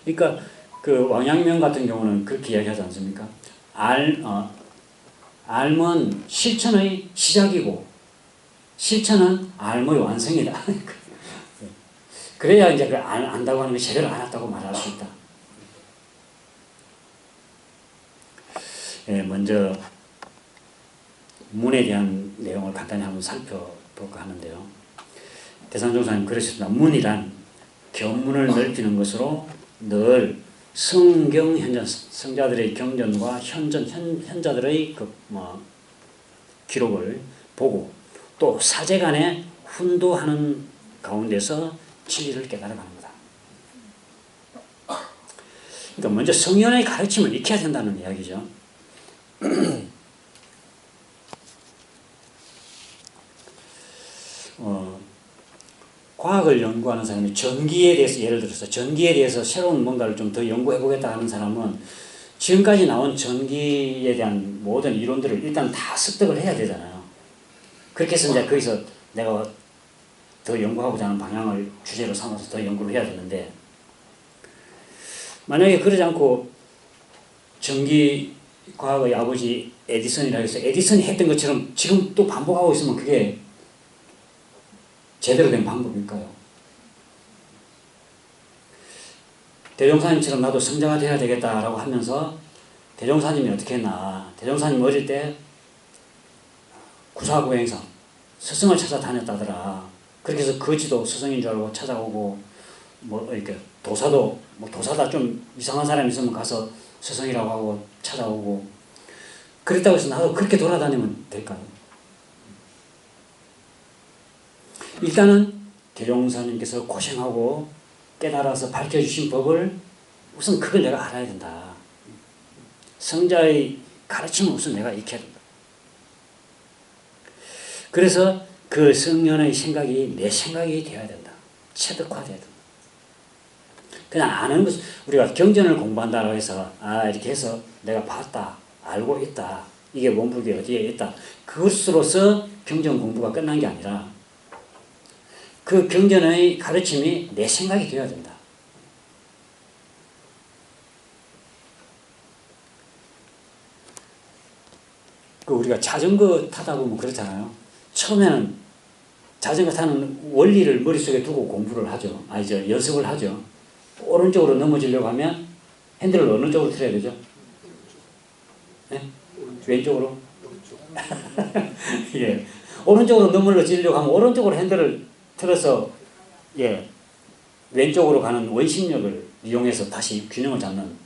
S1: 그러니까 그 왕양면 같은 경우는 그렇게 이야기하지 않습니까? 알면 실천의 시작이고 실천은 알의 완성이다. 그래야 이제 그 안다고 하는 게 제대로 안 했다고 말할 수 있다. 먼저 문에 대한 내용을 간단히 한번 살펴볼까 하는데요. 대산종사님 그러셨습니다. 문이란 견문을 넓히는 것으로 늘 성경 현전, 성자들의 경전과 현자들의 기록을 보고 또 사제간에 훈도하는 가운데서 진리를 깨달아가는 거다. 그러니까 먼저 성현의 가르침을 익혀야 된다는 이야기죠. 과학을 연구하는 사람이 전기에 대해서 예를 들어서 전기에 대해서 새로운 뭔가를 좀 더 연구해 보겠다 하는 사람은 지금까지 나온 전기에 대한 모든 이론들을 일단 다 습득을 해야 되잖아요. 그렇게 해서 이제 거기서 내가 더 연구하고자 하는 방향을 주제로 삼아서 더 연구를 해야 되는데 만약에 그러지 않고 전기과학의 아버지 에디슨이라 해서 에디슨이 했던 것처럼 지금 또 반복하고 있으면 그게 제대로 된 방법일까요? 대종사님처럼 나도 성자가 돼야 되겠다라고 하면서 대종사님이 어떻게 했나. 대종사님 어릴 때 부사구행성 스승을 찾아다녔다더라. 그렇게 해서 거지도 스승인 줄 알고 찾아오고 뭐 이렇게 도사도 뭐 도사다 좀 이상한 사람 있으면 가서 스승이라고 하고 찾아오고 그랬다고 해서 나도 그렇게 돌아다니면 될까요? 일단은 대종사님께서 고생하고 깨달아서 밝혀주신 법을 우선 그걸 내가 알아야 된다. 성자의 가르침을 우선 내가 익혀야 된다. 그래서 그 성년의 생각이 내 생각이 되어야 된다. 체득화되어야 된다. 그냥 아는 것, 우리가 경전을 공부한다고 해서 이렇게 해서 내가 봤다, 알고 있다, 이게 원불교 어디에 있다, 그것으로서 경전 공부가 끝난 게 아니라 그 경전의 가르침이 내 생각이 되어야 된다. 그 우리가 자전거 타다 보면 그렇잖아요. 처음에는 자전거 타는 원리를 머릿속에 두고 공부를 하죠. 연습을 하죠. 오른쪽으로 넘어지려고 하면 핸들을 어느 쪽으로 틀어야 되죠? 네? 왼쪽으로? 예. 오른쪽으로 넘어지려고 하면 오른쪽으로 핸들을 틀어서 예. 왼쪽으로 가는 원심력을 이용해서 다시 균형을 잡는.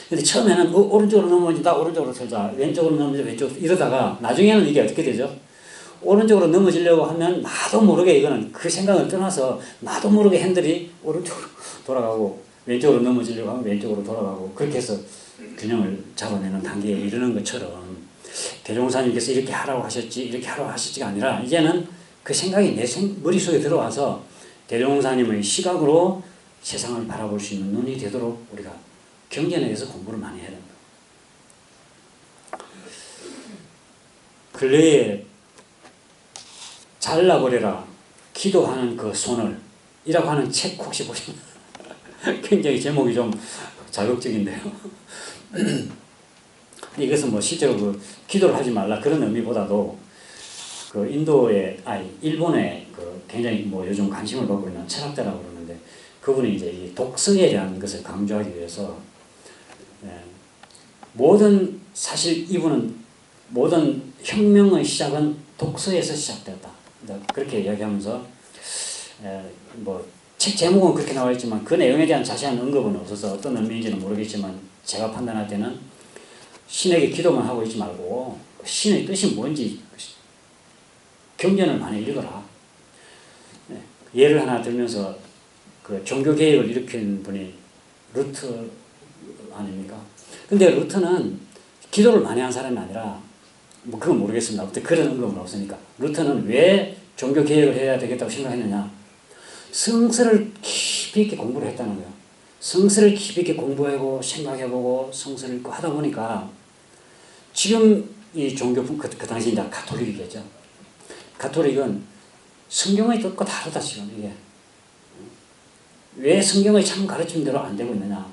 S1: 근데 처음에는 오른쪽으로 넘어진다, 오른쪽으로 틀자, 왼쪽으로 넘어진다, 왼쪽으로 이러다가 나중에는 이게 어떻게 되죠? 오른쪽으로 넘어지려고 하면 나도 모르게 이거는 그 생각을 떠나서 나도 모르게 핸들이 오른쪽으로 돌아가고 왼쪽으로 넘어지려고 하면 왼쪽으로 돌아가고 그렇게 해서 균형을 잡아내는 단계에 이르는 것처럼 대종사님께서 이렇게 하라고 하셨지 이렇게 하라고 하셨지가 아니라 이제는 그 생각이 내 머릿속에 들어와서 대종사님의 시각으로 세상을 바라볼 수 있는 눈이 되도록 우리가 경전에 대해서 공부를 많이 해야 된다. 근래에 잘라버려라 기도하는 그 손을 이라고 하는 책 혹시 보시면 굉장히 제목이 좀 자극적인데요. 이것은 뭐 실제로 그 기도를 하지 말라 그런 의미보다도 그 일본의 그 굉장히 뭐 요즘 관심을 받고 있는 철학자라고 그러는데 그분이 이제 이 독서에 대한 것을 강조하기 위해서 사실 이분은 모든 혁명의 시작은 독서에서 시작됐다. 그렇게 이야기하면서 뭐 책 제목은 그렇게 나와 있지만 그 내용에 대한 자세한 언급은 없어서 어떤 의미인지는 모르겠지만 제가 판단할 때는 신에게 기도만 하고 있지 말고 신의 뜻이 뭔지 경전을 많이 읽어라. 예를 하나 들면서 그 종교개혁을 일으킨 분이 루트 아닙니까? 근데 루트는 기도를 많이 한 사람이 아니라 뭐 그건 모르겠습니다. 아무튼 그런 언급은 없으니까. 루트는 왜 종교개혁을 해야 되겠다고 생각했느냐? 성서를 깊이 있게 공부를 했다는 거예요. 성서를 깊이 있게 공부하고 생각해보고 성서를 읽고 하다 보니까 지금 이 종교품 그 당시 이제 가톨릭이겠죠. 가톨릭은 성경의 뜻과 다르다 지금 이게. 왜 성경의 참 가르침대로 안 되고 있느냐.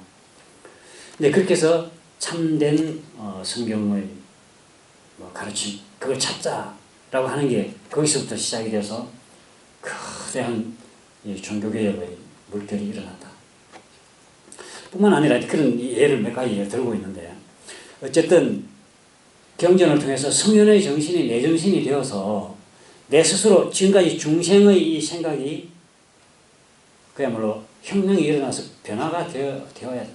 S1: 근데 그렇게 해서 참된 성경의 가르침 그걸 찾자라고 하는 게 거기서부터 시작이 돼서 거대한 이 종교개혁의 물결이 일어났다. 뿐만 아니라 그런 예를 몇 가지 들고 있는데 어쨌든 경전을 통해서 성현의 정신이 내 정신이 되어서 내 스스로 지금까지 중생의 이 생각이 그야말로 혁명이 일어나서 변화가 되어야 된다.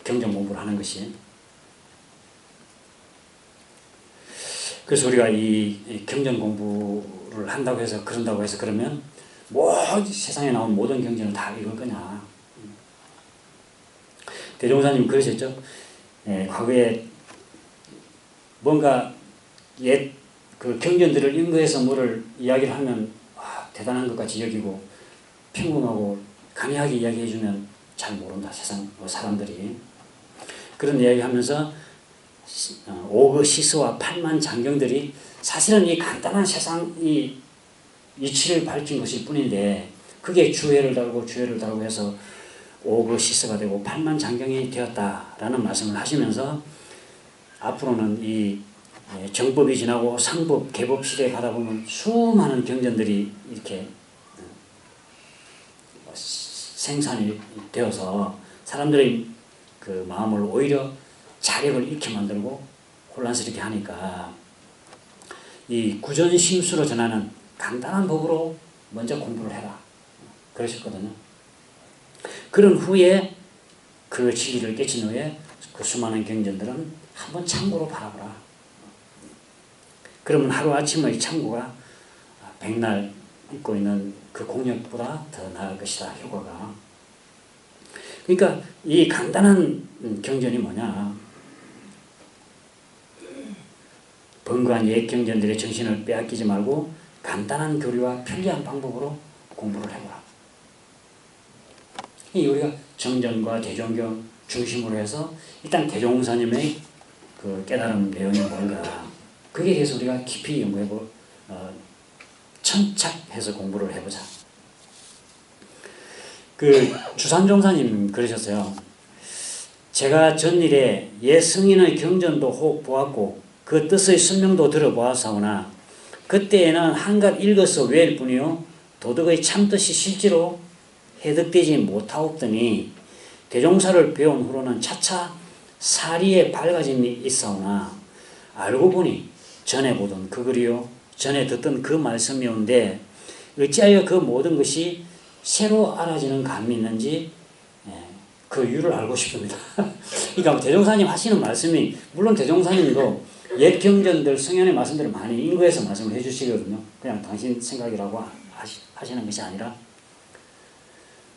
S1: 경전 공부를 하는 것이. 그래서 우리가 이 경전 공부를 한다고 해서 그런다고 해서 그러면 세상에 나온 모든 경전을 다 읽을 거냐. 대종사님 그러셨죠. 과거에 뭔가 옛 그 경전들을 인거해서 뭐를 이야기를 하면 대단한 것 같이 여기고 평범하고 간이하게 이야기해주면 잘 모른다 세상 사람들이. 그런 이야기하면서 오그 시스와 8만 장경들이 사실은 이 간단한 세상 이 이치를 밝힌 것일 뿐인데 그게 주회를 달고 해서 오그 시스가 되고 8만 장경이 되었다라는 말씀을 하시면서 앞으로는 이 정법이 지나고 상법, 개법 시대에 가다 보면 수많은 경전들이 이렇게 생산이 되어서 사람들의 그 마음을 오히려 자력을 잃게 만들고 혼란스럽게 하니까 이 구전심수로 전하는 간단한 법으로 먼저 공부를 해라. 그러셨거든요. 그런 후에 그 진리를 깨친 후에 그 수많은 경전들은 한번 참고로 바라보라. 그러면 하루아침의 참고가 백날 입고 있는 그 공력보다 더 나을 것이다. 효과가. 그러니까 이 간단한 경전이 뭐냐. 번거한 옛 경전들의 정신을 빼앗기지 말고 간단한 교리와 편리한 방법으로 공부를 해보라. 우리가 정전과 대종경 중심으로 해서 일단 대종사님의 그 깨달은 내용이 뭔가 그게 대해서 우리가 깊이 연구해보 천착해서 공부를 해보자. 그 주산종사님 그러셨어요. 제가 전일에 옛 성인의 경전도 혹 보았고 그 뜻의 설명도 들어보았사오나 그때에는 한갓 읽어서 외일 뿐이요 도덕의 참뜻이 실제로 해득되지 못하옵더니 대종사를 배운 후로는 차차 사리에 밝아짐이 있사오나 알고 보니 전에 보던 그 글이요 전에 듣던 그 말씀이온데 어찌하여 그 모든 것이 새로 알아지는 감이 있는지 그 이유를 알고 싶습니다. 그러니까 대종사님 하시는 말씀이 물론 대종사님도 옛 경전들 성현의 말씀들을 많이 인거해서 말씀을 해주시거든요. 그냥 당신 생각이라고 하시는 것이 아니라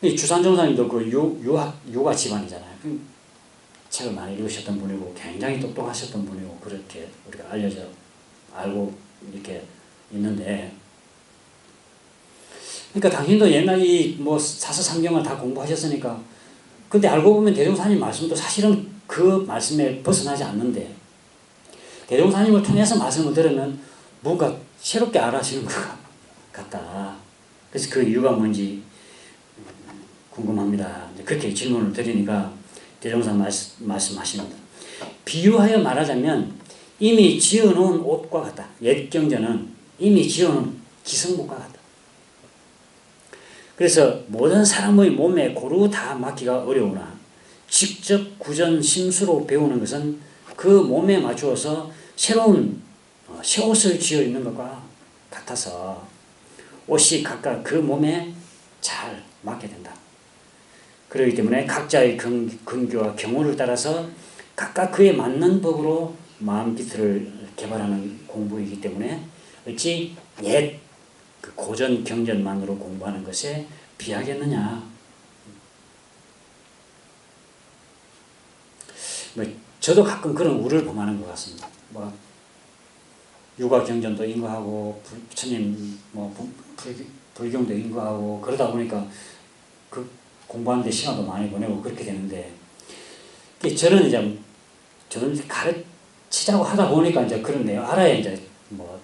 S1: 주산종사님도 그 유가 집안이잖아요. 책을 많이 읽으셨던 분이고 굉장히 똑똑하셨던 분이고 그렇게 우리가 알고 이렇게 있는데 그러니까 당신도 옛날 뭐 사서삼경을 다 공부하셨으니까 근데 알고 보면 대종사님 말씀도 사실은 그 말씀에 벗어나지 않는데 대종사님을 통해서 말씀을 들으면 뭔가 새롭게 알아지는 것 같다. 그래서 그 이유가 뭔지 궁금합니다. 그렇게 질문을 드리니까 대종사 말씀하십니다. 비유하여 말하자면 이미 지어놓은 옷과 같다. 옛 경전은 이미 지어놓은 기성복과 같다. 그래서 모든 사람의 몸에 고루 다 맞기가 어려우나 직접 구전 심수로 배우는 것은 그 몸에 맞추어서 새로운 새 옷을 지어 입는 것과 같아서 옷이 각각 그 몸에 잘 맞게 된다. 그렇기 때문에 각자의 근교와 경우를 따라서 각각 그에 맞는 법으로 마음기틀을 개발하는 공부이기 때문에 어찌 옛 그 고전 경전만으로 공부하는 것에 비하겠느냐. 저도 가끔 그런 우를 범하는 것 같습니다. 뭐 유가 경전도 인거하고 부처님 불경도 인거하고 그러다 보니까 그 공부하는데 시간도 많이 보내고 그렇게 되는데 저는 가르치자고 하다 보니까 이제 그렇네요. 알아야 이제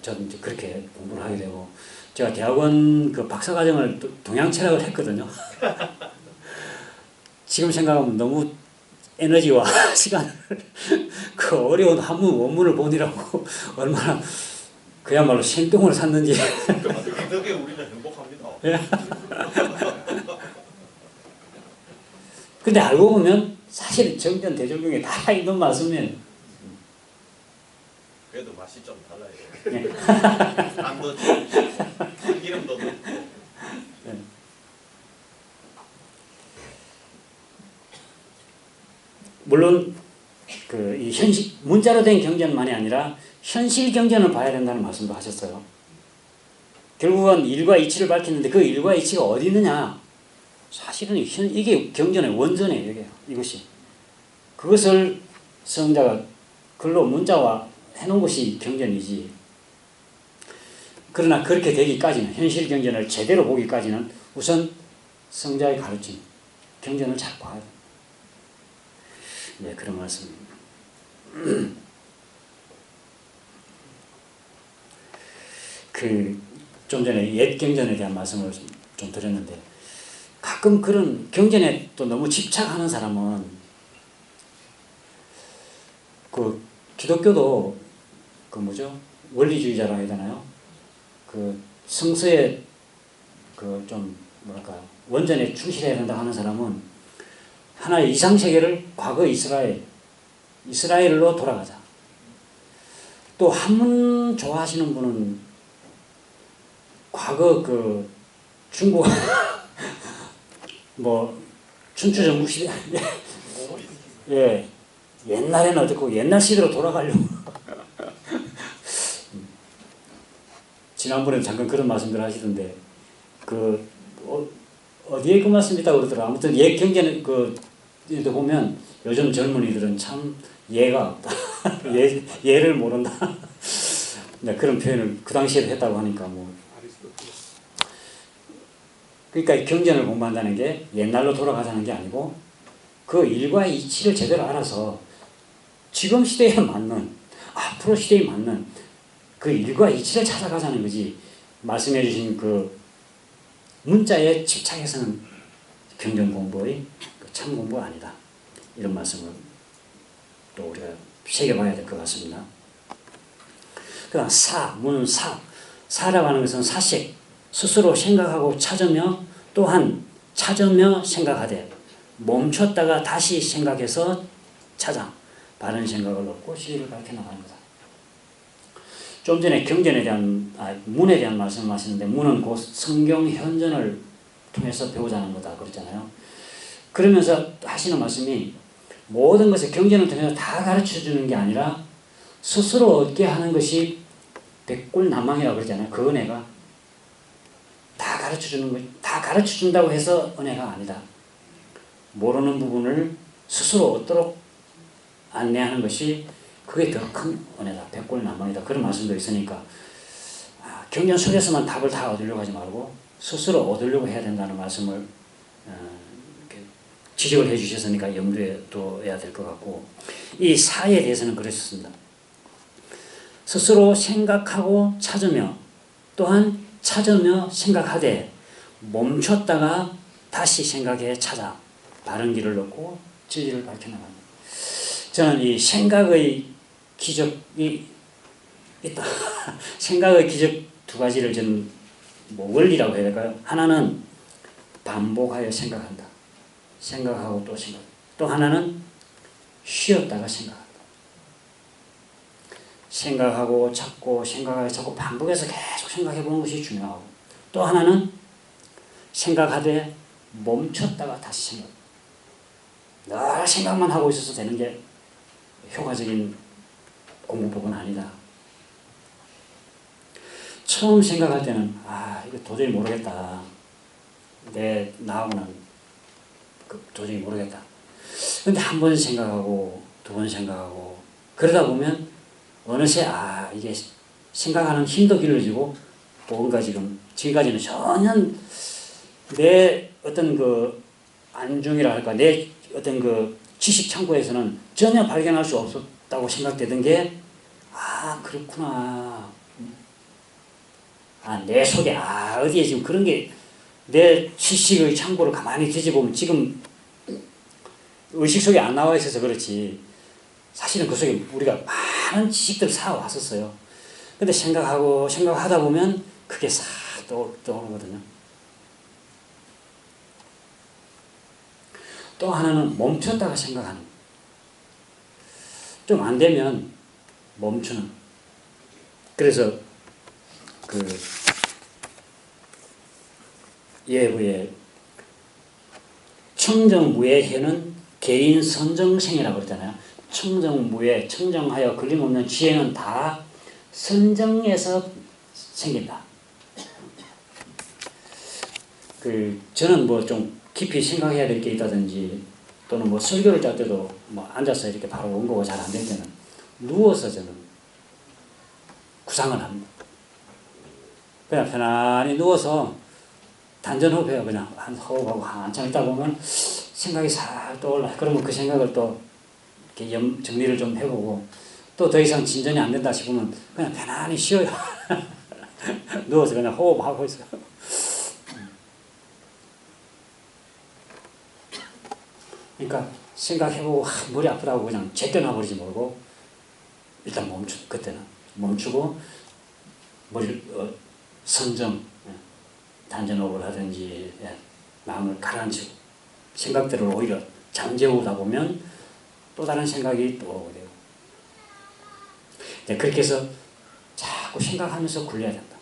S1: 저는 이제 그렇게 공부를 하게 되고 제가 대학원 그 박사과정을 동양철학을 했거든요. 지금 생각하면 너무 에너지와 시간을 그 어려운 한문 원문을 보느라고 얼마나 그야말로 생똥을 샀는지.
S3: 그 덕에 우리는 행복합니다.
S1: 근데 알고 보면 사실 정전 대종경에 다 있는 말씀이에요.
S3: 그래도 맛이 좀 달라요.
S1: 네.
S3: 안도 좀 기름도 넣고.
S1: 네. 물론 이 현실 문자로 된 경전만이 아니라 현실 경전을 봐야 된다는 말씀도 하셨어요. 결국은 일과 이치를 밝혔는데 그 일과 이치가 어디 있느냐? 사실은 이게 경전의 원전이에요. 이것이. 그것을 성자가 글로 문자화 해놓은 것이 경전이지. 그러나 그렇게 되기까지는 현실 경전을 제대로 보기까지는 우선 성자의 가르침 경전을 잘 봐야 돼요. 네, 그런 말씀입니다. 좀 전에 옛 경전에 대한 말씀을 좀 드렸는데 가끔 그런 경전에 또 너무 집착하는 사람은 기독교도 원리주의자라 해야 되나요? 성서에 좀 원전에 충실해야 된다 하는 사람은 하나의 이상세계를 과거 이스라엘로 돌아가자. 또 한문 좋아하시는 분은 과거 그 중국 뭐 춘추전국시대 예 옛날에는 어떻고 옛날 시대로 돌아가려고 지난번에 잠깐 그런 말씀들 하시던데 그 어디에 그 말씀 있다고 그러더라. 아무튼 옛 경제는 그 보면 요즘 젊은이들은 참 예가 없다. 예를 모른다. 그런 표현을 그 당시에도 했다고 하니까 뭐. 그러니까 경전을 공부한다는 게 옛날로 돌아가자는 게 아니고 그 일과 이치를 제대로 알아서 지금 시대에 맞는 앞으로 시대에 맞는 그 일과 이치를 찾아가자는 거지. 말씀해 주신 그 문자에 집착해서는 경전 공부의 참 공부가 아니다. 이런 말씀을 또 우리가 새겨봐야 될 것 같습니다. 그 다음 사라고 하는 것은 사식, 스스로 생각하고 찾으며 또한 찾으며 생각하되 멈췄다가 다시 생각해서 찾아 바른 생각을 얻고 진리를 밝혀 나가는 거다. 좀 전에 경전에 대한 문에 대한 말씀을 하시는데 문은 곧 성경 현전을 통해서 배우자는 거다 그랬잖아요. 그러면서 하시는 말씀이 모든 것을 경전을 통해서 다 가르쳐주는 게 아니라 스스로 얻게 하는 것이 백골난망이라고 그러잖아요. 그 은혜가 다 가르쳐주는 것, 다 가르쳐준다고 해서 은혜가 아니다. 모르는 부분을 스스로 얻도록 안내하는 것이 그게 더 큰 은혜다. 백골난망이다. 그런 말씀도 있으니까 경전 속에서만 답을 다 얻으려고 하지 말고 스스로 얻으려고 해야 된다는 말씀을 지적을 해 주셨으니까 염두에 둬야 될 것 같고 이 사에 대해서는 그랬습니다. 스스로 생각하고 찾으며 또한 찾으며 생각하되 멈췄다가 다시 생각해 찾아 바른 길을 얻고 진리를 밝혀나갑니다. 저는 이 생각의 기적이 있다. 생각의 기적 두 가지를 저는 뭐 원리라고 해야 될까요? 하나는 반복하여 생각한다. 생각하고 또 생각. 또 하나는 쉬었다가 생각한다. 생각하고 찾고 생각하고 찾고 반복해서 계속 생각해 보는 것이 중요하고 또 하나는 생각하되 멈췄다가 다시 생각. 늘 생각만 하고 있어서 되는 게 효과적인 공부법은 아니다. 처음 생각할 때는 이거 도저히 모르겠다. 나하고는 도저히 모르겠다. 근데 한 번 생각하고 두 번 생각하고 그러다 보면 어느새 이게 생각하는 힘도 길러지고 뭔가 지금까지는 전혀 내 어떤 그 안중이라 할까 내 어떤 그 지식 창고에서는 전혀 발견할 수 없었다고 생각되던 게 그렇구나. 내 속에 어디에 지금 그런 게 내 지식의 창고를 가만히 뒤져보면 지금 의식 속에 안 나와 있어서 그렇지 사실은 그 속에 우리가 많은 지식들을 쌓아왔었어요. 근데 생각하다 보면 그게 싹 떠오르거든요. 또 하나는 멈췄다가 생각하는. 좀 안 되면 멈추는. 그래서 예부에 청정무예해는 개인 선정생이라고 그러잖아요. 청정무예, 청정하여 걸림없는 지혜는 다 선정에서 생긴다. 저는 뭐 좀 깊이 생각해야 될 게 있다든지 또는 뭐 설교를 짤 때도 뭐 앉아서 이렇게 바로 원고가 잘 안 될 때는 누워서 저는 구상을 합니다. 그냥 편안히 누워서 단전호흡해요. 그냥 한 호흡하고 한참 있다 보면 생각이 싹 떠올라. 그러면 그 생각을 또 이렇게 정리를 좀 해보고 또 더 이상 진전이 안 된다 싶으면 그냥 편안히 쉬어요. 누워서 그냥 호흡하고 있어요. 그러니까 생각해보고 머리 아프다고 그냥 제때 놔버리지 말고 일단 그때는 멈추고 머리를 선정 단전호흡을 하든지 마음을 가라앉히고 생각들을 오히려 잠재우다 보면 또 다른 생각이 또 오게 되고 이제 그렇게 해서 자꾸 생각하면서 굴려야 된다.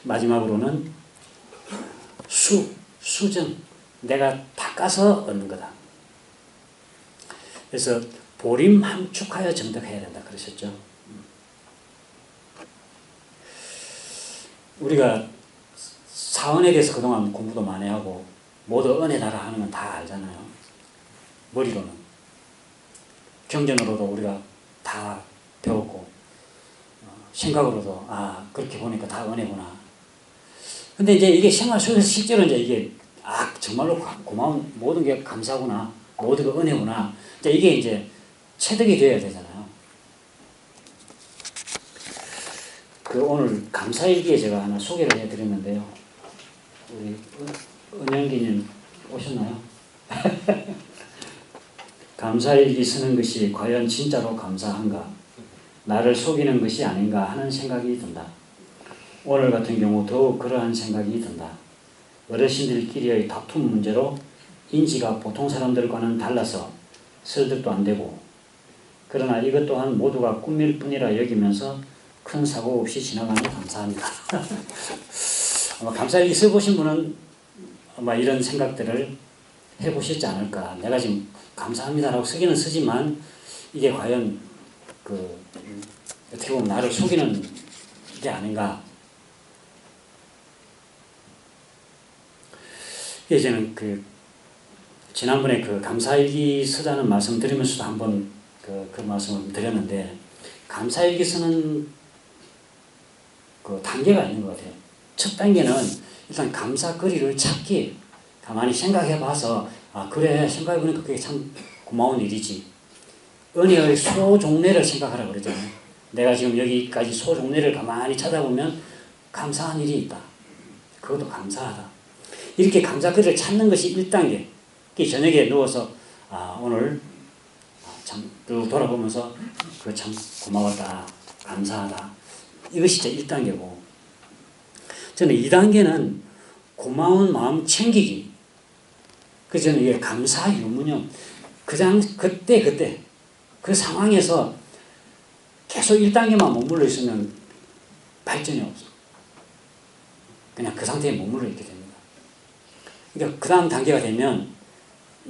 S1: 마지막으로는 수정. 내가 닦아서 얻는 거다. 그래서 보림 함축하여 정덕해야 된다 그러셨죠. 우리가 사언에 대해서 그동안 공부도 많이 하고 모두 은혜다라 하는 건 다 알잖아요. 머리로는. 경전으로도 우리가 다 배웠고 생각으로도 그렇게 보니까 다 은혜구나. 근데 이제 이게 생활 속에서 실제로 이제 이게 정말로 고마운 모든 게 감사구나. 모든 게 은혜구나. 이게 이제 체득이 되어야 되잖아요. 오늘 감사일기에 제가 하나 소개를 해드렸는데요. 우리 은영기님 오셨나요? 감사일기 쓰는 것이 과연 진짜로 감사한가? 나를 속이는 것이 아닌가 하는 생각이 든다. 오늘 같은 경우 더욱 그러한 생각이 든다. 어르신들끼리의 다툼 문제로 인지가 보통 사람들과는 달라서 설득도 안 되고, 그러나 이것 또한 모두가 꿈일 뿐이라 여기면서 큰 사고 없이 지나가니 감사합니다. 아마 감사일기 써보신 분은 아마 이런 생각들을 해보셨지 않을까. 내가 지금 감사합니다라고 쓰기는 쓰지만 이게 과연 어떻게 보면 나를 속이는 게 아닌가. 저는 지난번에 감사일기 쓰자는 말씀 드리면서도 한번 그 말씀을 드렸는데, 감사일기 쓰는 단계가 있는 것 같아요. 첫 단계는 일단 감사거리를 찾기. 가만히 생각해 봐서 그래, 생각해보니까 그게 참 고마운 일이지. 은혜의 소종래를 생각하라고 그러잖아요. 내가 지금 여기까지 소종래를 가만히 찾아보면 감사한 일이 있다. 그것도 감사하다. 이렇게 감사거리를 찾는 것이 1단계. 저녁에 누워서 오늘 참 돌아보면서 참 고마웠다. 감사하다. 이것이 제 1단계고, 저는 2단계는 고마운 마음 챙기기. 그래서 저는 이게 감사 유무념. 그때 그 상황에서 계속 1단계만 머물러 있으면 발전이 없어. 그냥 그 상태에 머물러 있게 됩니다. 그러니까 그 다음 단계가 되면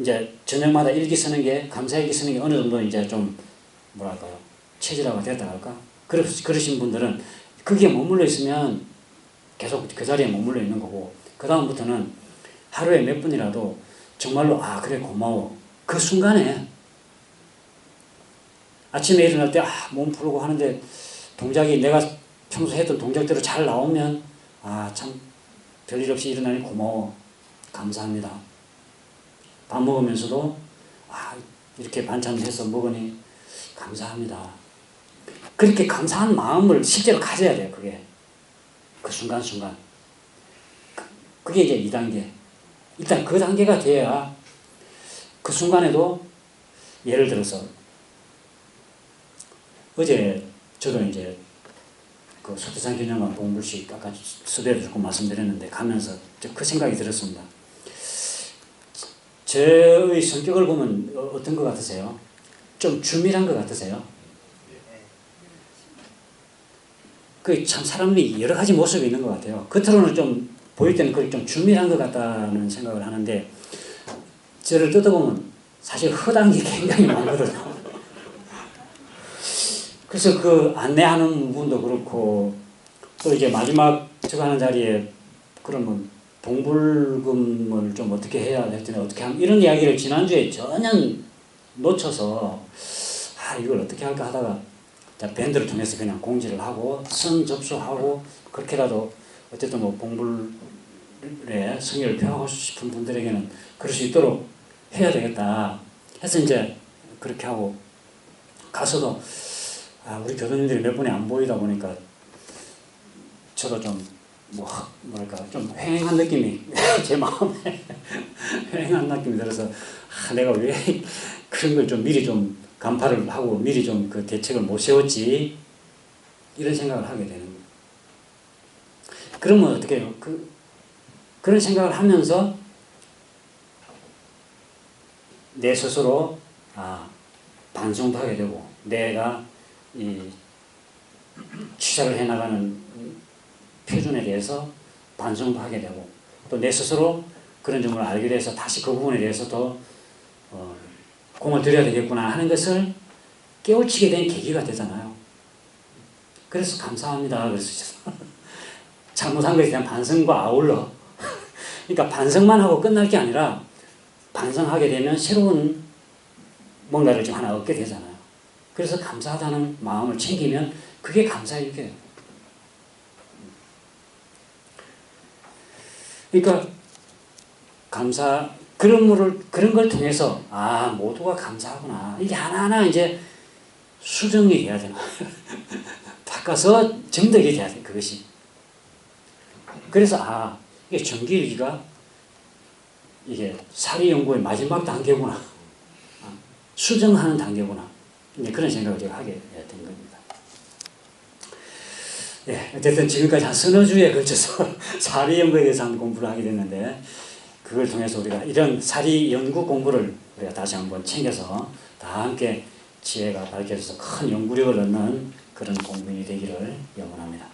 S1: 이제 저녁마다 일기 쓰는 게, 감사일기 쓰는 게 어느 정도 이제 좀 체질화가 됐다 할까? 그러신 분들은 거기에 머물러 있으면 계속 그 자리에 머물러 있는 거고, 그 다음부터는 하루에 몇 분이라도 정말로 그래 고마워. 그 순간에 아침에 일어날 때 몸 풀고 하는데 동작이 내가 평소에 했던 동작대로 잘 나오면 참 별일 없이 일어나니 고마워. 감사합니다. 밥 먹으면서도 이렇게 반찬 해서 먹으니 감사합니다. 그렇게 감사한 마음을 실제로 가져야 돼요. 그 순간순간. 그게 이제 2단계. 일단 그 단계가 돼야 그 순간에도, 예를 들어서 어제 저도 이제 서태산 기념관 봉불식 아까 수배도 조금 말씀드렸는데 가면서 그 생각이 들었습니다. 저의 성격을 보면 어떤 것 같으세요? 좀 주밀한 것 같으세요? 참 사람이 여러 가지 모습이 있는 것 같아요. 겉으로는 좀 보일 때는 그게 좀 주밀한 것 같다는 생각을 하는데, 저를 뜯어보면 사실 허당이 굉장히 많거든요. 그래서 안내하는 부분도 그렇고, 또 이제 마지막 저거 하는 자리에 그러면 동불금을 좀 어떻게 해야 될지는 어떻게 하면, 이런 이야기를 지난주에 전혀 놓쳐서 이걸 어떻게 할까 하다가 밴드를 통해서 그냥 공지를 하고 선 접수하고, 그렇게라도 어쨌든 봉불에 성의를 표하고 싶은 분들에게는 그럴 수 있도록 해야 되겠다 해서 이제 그렇게 하고 가서도 우리 교수님들이 몇 분이 안 보이다 보니까 저도 좀 좀 휑한 느낌이 제 마음에 휑한 느낌이 들어서 내가 왜 그런 걸 좀 미리 좀 간파를 하고 미리 좀 대책을 못 세웠지, 이런 생각을 하게 되는 거예요. 그러면 어떻게 해요? 그런 생각을 하면서 내 스스로 반성도 하게 되고, 내가 이 취사를 해나가는 표준에 대해서 반성도 하게 되고 또 내 스스로 그런 점을 알게 돼서 다시 그 부분에 대해서 더 공을 들여야 되겠구나 하는 것을 깨우치게 된 계기가 되잖아요. 그래서 감사합니다. 그래서 잘못한 것에 대한 반성과 아울러 그러니까 반성만 하고 끝날 게 아니라 반성하게 되면 새로운 뭔가를 좀 하나 얻게 되잖아요. 그래서 감사하다는 마음을 챙기면 그게 감사의 유교예요. 그러니까 그런 걸 통해서 모두가 감사하구나. 이게 하나하나 이제 수정이 돼야 되나. 바꿔서 정덕이 돼야 돼, 그것이. 그래서 이게 정기일기가 이게 사리 연구의 마지막 단계구나. 수정하는 단계구나. 이제 그런 생각을 제가 하게 된 겁니다. 예, 어쨌든 지금까지 한 서너 주에 걸쳐서 사리 연구에 대해서 한 공부를 하게 됐는데 그걸 통해서 우리가 이런 사리 연구 공부를 우리가 다시 한번 챙겨서 다 함께 지혜가 밝혀져서 큰 연구력을 얻는 그런 공부인이 되기를 염원합니다.